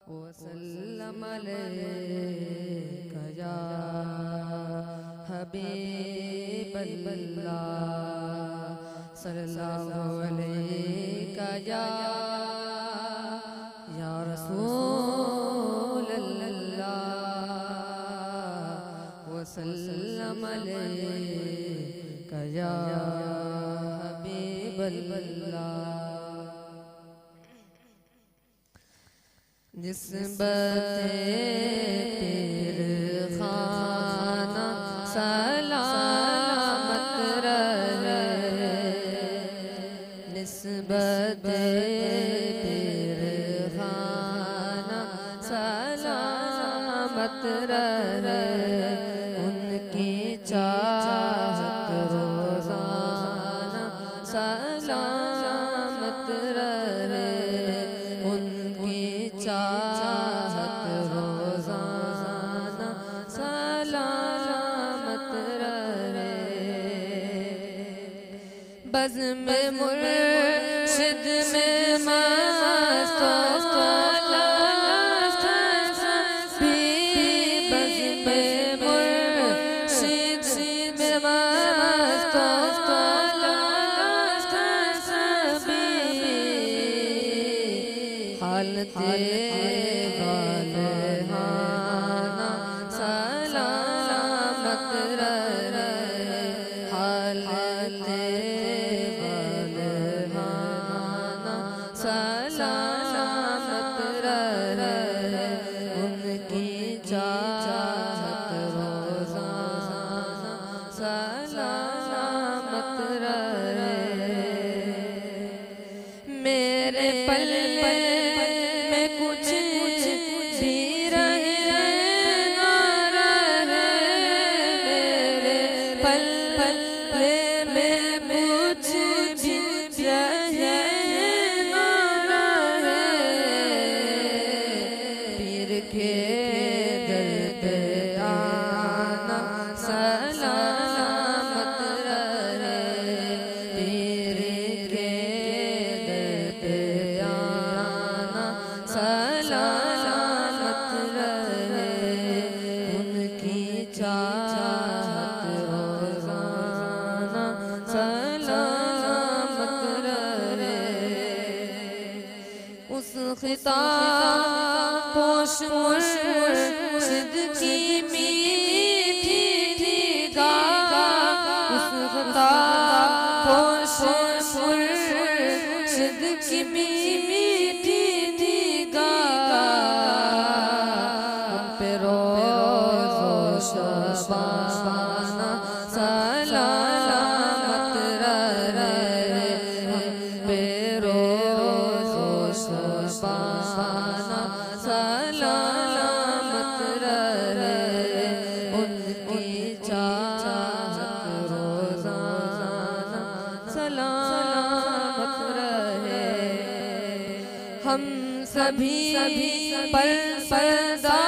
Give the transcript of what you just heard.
वसल्लम अलैका या हबीबल्लाह सल्लल्लाहु अलैका या रसूलल्लाह वसल्लम अलैका या हबीबल्लाह। निस्बते पीर खाना सलामत रहे, निस्बते पीर खाना सलामत रहे, उनकी चाहत रोज़ाना सलामत रहे, चाहत रोज़ाना सलामत रहे। बज़्म मुर्शिद में मस्त भी, बज़्म मुर्शिद में मस्त हालते वालहाना सलामत रहे, हालते वालहाना सलामत रहे, उनकी चाहत रोज़ाना सलामत रहे। मेरे पल कुछ भी रहे ना रहे, मेरे पल में कुछ भी रहे ना रहे, पीर के दर पे आना सलामत रहे, पीर के दर पे सलामत रहे, उनकी चाहत रोज़ाना सलामत रहे। उस खिताब पोश मुर्शिद की मीठी थी गागा, उस खिताब पोश मुर्शिद की मीठी शबाना सलामत रहे, बेरोज़ो शबाना सलामत रहे, उनकी चाहत रोज़ाना सलामत रहे। हम सभी पर पर्दा